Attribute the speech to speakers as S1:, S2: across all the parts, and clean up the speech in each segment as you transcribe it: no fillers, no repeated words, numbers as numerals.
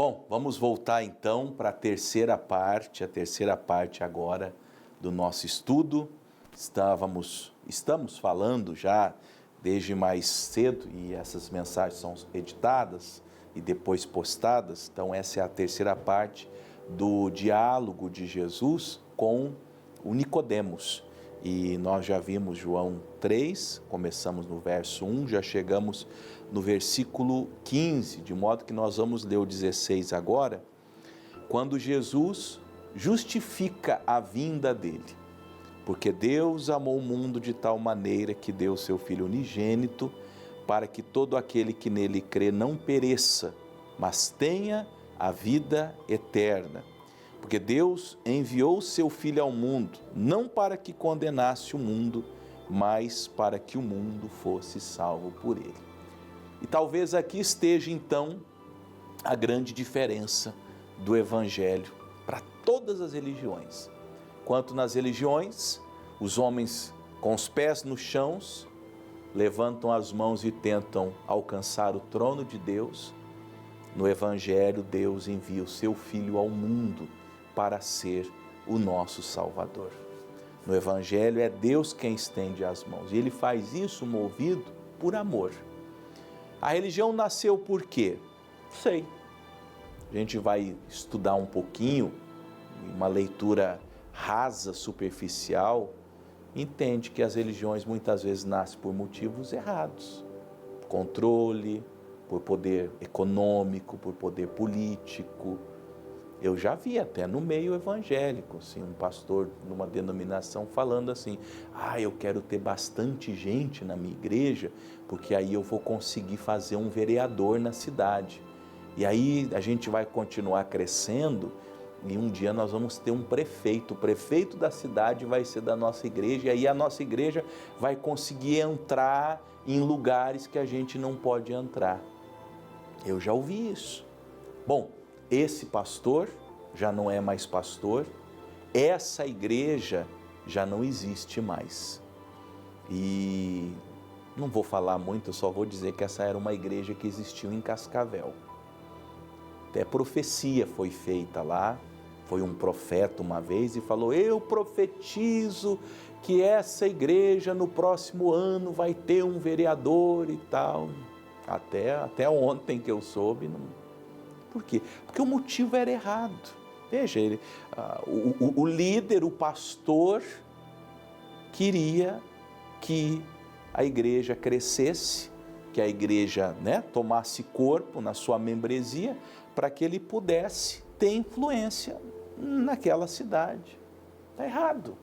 S1: Bom, vamos voltar então para a terceira parte agora do nosso estudo. Estamos falando já desde mais cedo, e essas mensagens são editadas e depois postadas, então essa é a terceira parte do diálogo de Jesus com o Nicodemos. E nós já vimos João 3, começamos no verso 1, já chegamos no versículo 15, de modo que nós vamos ler o 16 agora, quando Jesus justifica a vinda dele. Porque Deus amou o mundo de tal maneira que deu o seu Filho unigênito, para que todo aquele que nele crê não pereça, mas tenha a vida eterna. Porque Deus enviou o seu Filho ao mundo, não para que condenasse o mundo, mas para que o mundo fosse salvo por ele. E talvez aqui esteja então a grande diferença do Evangelho para todas as religiões. Quanto nas religiões, os homens com os pés no chão levantam as mãos e tentam alcançar o trono de Deus. No Evangelho, Deus envia o seu Filho ao mundo para ser o nosso Salvador. No Evangelho é Deus quem estende as mãos, e Ele faz isso movido por amor. A religião nasceu por quê? Não sei. A gente vai estudar um pouquinho, uma leitura rasa, superficial, entende que as religiões muitas vezes nascem por motivos errados. Controle, por poder econômico, por poder político. Eu já vi até no meio evangélico, assim, um pastor numa denominação falando assim: eu quero ter bastante gente na minha igreja, porque aí eu vou conseguir fazer um vereador na cidade. E aí a gente vai continuar crescendo e um dia nós vamos ter um prefeito. O prefeito da cidade vai ser da nossa igreja, e aí a nossa igreja vai conseguir entrar em lugares que a gente não pode entrar. Eu já ouvi isso. Bom, esse pastor já não é mais pastor, essa igreja já não existe mais. E não vou falar muito, eu só vou dizer que essa era uma igreja que existiu em Cascavel. Até profecia foi feita lá, foi um profeta uma vez e falou: eu profetizo que essa igreja no próximo ano vai ter um vereador e tal. Até ontem que eu soube, não. Por quê? Porque o motivo era errado. Veja, o líder, o pastor, queria que a igreja crescesse, que a igreja, tomasse corpo na sua membresia, para que ele pudesse ter influência naquela cidade. Está errado.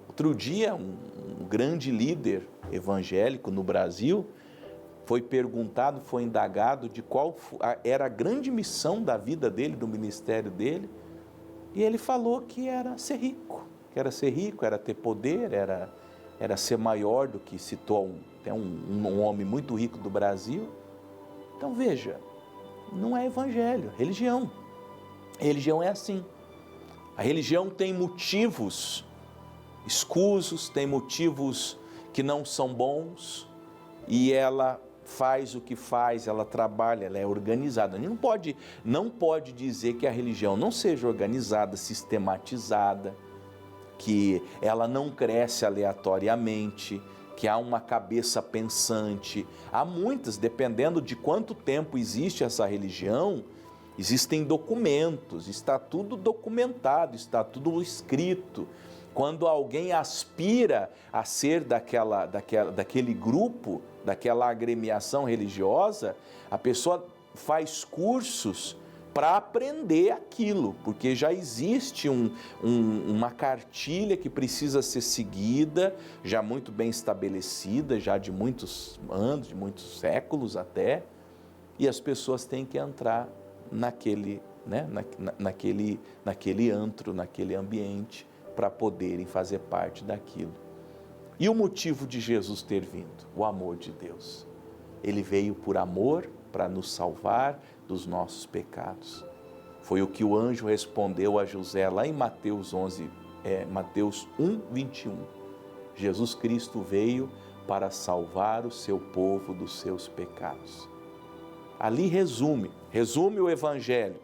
S1: Outro dia, um grande líder evangélico no Brasil foi perguntado, foi indagado de qual era a grande missão da vida dele, do ministério dele, e ele falou que era ser rico, era ter poder, era ser maior do que citou um homem muito rico do Brasil. Então veja, não é evangelho, é religião. A religião é assim. A religião tem motivos escusos, tem motivos que não são bons, e ela faz o que faz, ela trabalha, ela é organizada. A gente não pode dizer que a religião não seja organizada, sistematizada, que ela não cresce aleatoriamente, que há uma cabeça pensante. Há muitas, dependendo de quanto tempo existe essa religião, existem documentos, está tudo documentado, está tudo escrito. Quando alguém aspira a ser daquele grupo, daquela agremiação religiosa, a pessoa faz cursos para aprender aquilo, porque já existe uma cartilha que precisa ser seguida, já muito bem estabelecida, já de muitos anos, de muitos séculos até, e as pessoas têm que entrar naquele antro, naquele ambiente, para poderem fazer parte daquilo. E o motivo de Jesus ter vindo? O amor de Deus. Ele veio por amor para nos salvar dos nossos pecados. Foi o que o anjo respondeu a José lá em Mateus 1:21. Jesus Cristo veio para salvar o seu povo dos seus pecados. ali resume o Evangelho.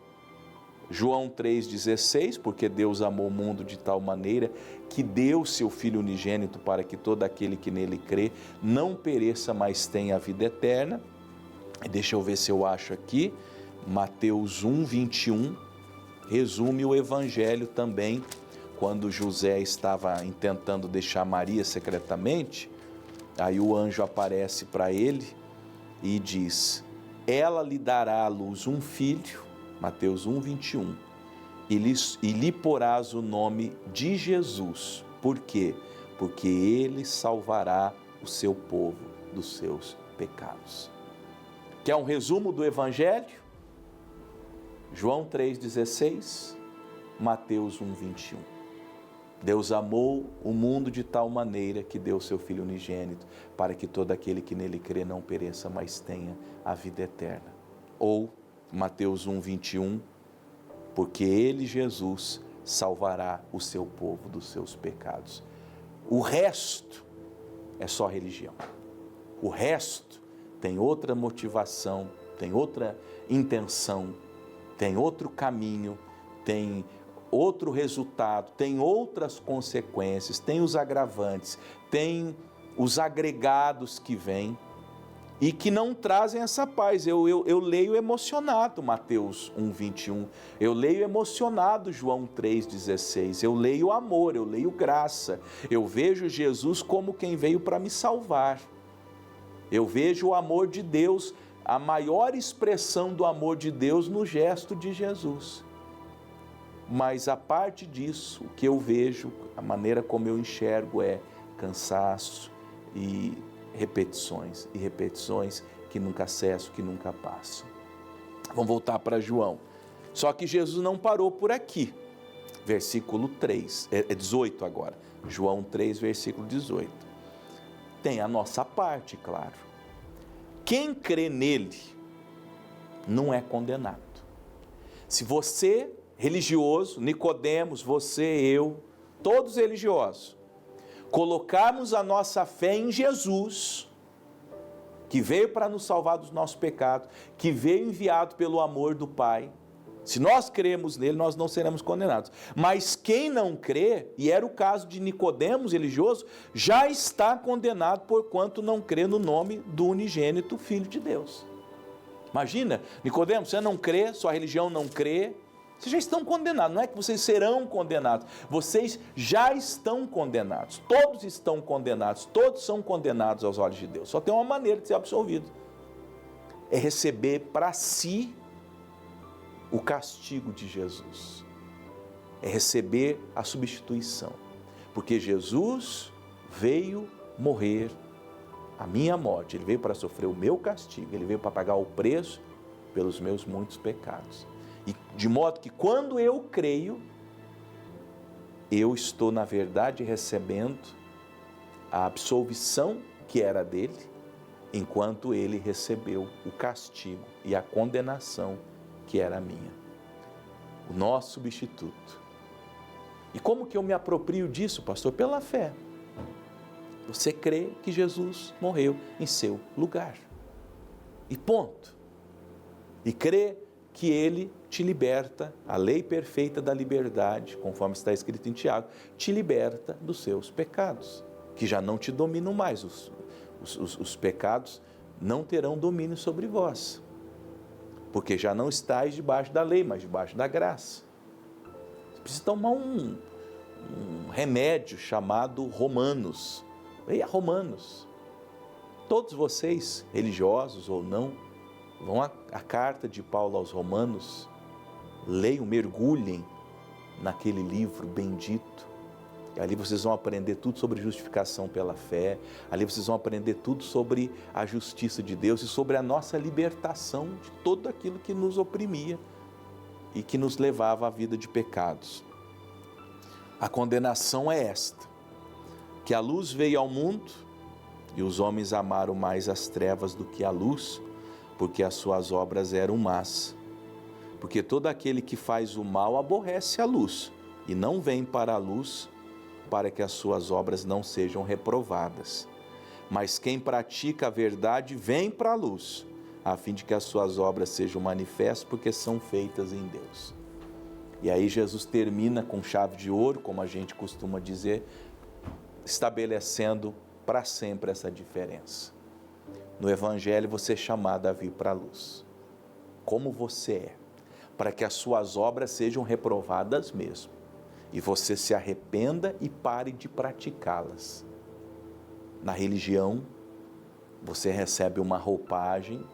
S1: João 3,16, porque Deus amou o mundo de tal maneira que deu seu Filho unigênito para que todo aquele que nele crê não pereça, mas tenha a vida eterna. Deixa eu ver se eu acho aqui, Mateus 1,21, resume o Evangelho também, quando José estava intentando deixar Maria secretamente, aí o anjo aparece para ele e diz, ela lhe dará à luz um filho, Mateus 1,21, e lhe porás o nome de Jesus. Por quê? Porque ele salvará o seu povo dos seus pecados. Quer um resumo do Evangelho? João 3,16, Mateus 1,21. Deus amou o mundo de tal maneira que deu seu Filho unigênito, para que todo aquele que nele crê não pereça, mas tenha a vida eterna. Ou Mateus 1,21, porque ele, Jesus, salvará o seu povo dos seus pecados. O resto é só religião. O resto tem outra motivação, tem outra intenção, tem outro caminho, tem outro resultado, tem outras consequências, tem os agravantes, tem os agregados que vêm e que não trazem essa paz. Eu leio emocionado Mateus 1,21, eu leio emocionado João 3,16, eu leio amor, eu leio graça, eu vejo Jesus como quem veio para me salvar, eu vejo o amor de Deus, a maior expressão do amor de Deus no gesto de Jesus. Mas a parte disso, o que eu vejo, a maneira como eu enxergo é cansaço e repetições que nunca cessam, que nunca passam. Vamos voltar para João. Só que Jesus não parou por aqui. Versículo 3, 18 agora. João 3, versículo 18. Tem a nossa parte, claro. Quem crê nele não é condenado. Se você, religioso, Nicodemos, você, eu, todos religiosos, colocarmos a nossa fé em Jesus, que veio para nos salvar dos nossos pecados, que veio enviado pelo amor do Pai, se nós cremos nele, nós não seremos condenados. Mas quem não crê, e era o caso de Nicodemos, religioso, já está condenado porquanto não crê no nome do unigênito Filho de Deus. Imagina, Nicodemos, você não crê, sua religião não crê, vocês já estão condenados, não é que vocês serão condenados, vocês já estão condenados, todos estão condenados, todos são condenados aos olhos de Deus. Só tem uma maneira de ser absolvido, é receber para si o castigo de Jesus, é receber a substituição, porque Jesus veio morrer a minha morte, ele veio para sofrer o meu castigo, ele veio para pagar o preço pelos meus muitos pecados. E de modo que quando eu creio, eu estou na verdade recebendo a absolvição que era dele, enquanto ele recebeu o castigo e a condenação que era minha. O nosso substituto. E como que eu me aproprio disso, pastor? Pela fé. Você crê que Jesus morreu em seu lugar. E ponto. E crê que ele te liberta, a lei perfeita da liberdade, conforme está escrito em Tiago, te liberta dos seus pecados, que já não te dominam mais. Os pecados não terão domínio sobre vós, porque já não estáis debaixo da lei, mas debaixo da graça. Você precisa tomar um remédio chamado Romanos. Leia Romanos. Todos vocês, religiosos ou não, vão à carta de Paulo aos Romanos, leiam, mergulhem naquele livro bendito, e ali vocês vão aprender tudo sobre justificação pela fé, ali vocês vão aprender tudo sobre a justiça de Deus e sobre a nossa libertação de tudo aquilo que nos oprimia e que nos levava à vida de pecados. A condenação é esta, que a luz veio ao mundo e os homens amaram mais as trevas do que a luz, porque as suas obras eram más. Porque todo aquele que faz o mal aborrece a luz e não vem para a luz, para que as suas obras não sejam reprovadas. Mas quem pratica a verdade vem para a luz, a fim de que as suas obras sejam manifestas, porque são feitas em Deus. E aí Jesus termina com chave de ouro, como a gente costuma dizer, estabelecendo para sempre essa diferença. No Evangelho você é chamado a vir para a luz, como você é, para que as suas obras sejam reprovadas mesmo, e você se arrependa e pare de praticá-las. Na religião, você recebe uma roupagem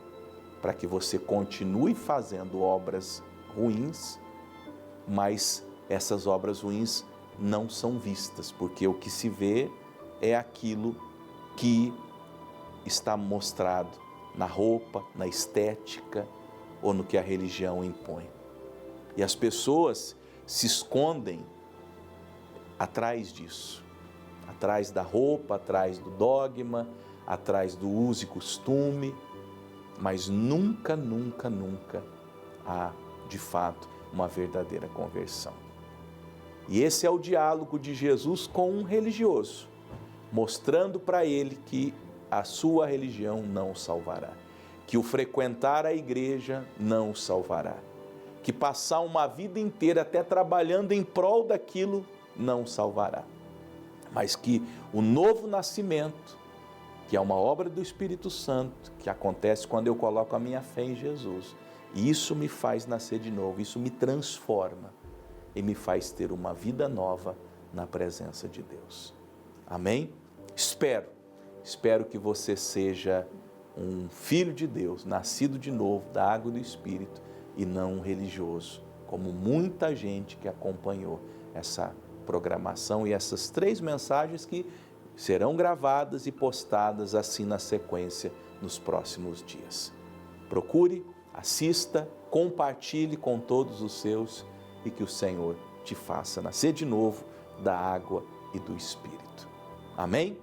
S1: para que você continue fazendo obras ruins, mas essas obras ruins não são vistas, porque o que se vê é aquilo que está mostrado na roupa, na estética ou no que a religião impõe. E as pessoas se escondem atrás disso, atrás da roupa, atrás do dogma, atrás do uso e costume, mas nunca, nunca, nunca há, de fato, uma verdadeira conversão. E esse é o diálogo de Jesus com um religioso, mostrando para ele que a sua religião não o salvará, que o frequentar a igreja não o salvará, que passar uma vida inteira até trabalhando em prol daquilo não o salvará, mas que o novo nascimento, que é uma obra do Espírito Santo, que acontece quando eu coloco a minha fé em Jesus, e isso me faz nascer de novo, isso me transforma e me faz ter uma vida nova na presença de Deus. Amém? Espero que você seja um filho de Deus, nascido de novo da água e do Espírito, e não um religioso, como muita gente que acompanhou essa programação e essas 3 mensagens que serão gravadas e postadas assim na sequência nos próximos dias. Procure, assista, compartilhe com todos os seus e que o Senhor te faça nascer de novo da água e do Espírito. Amém?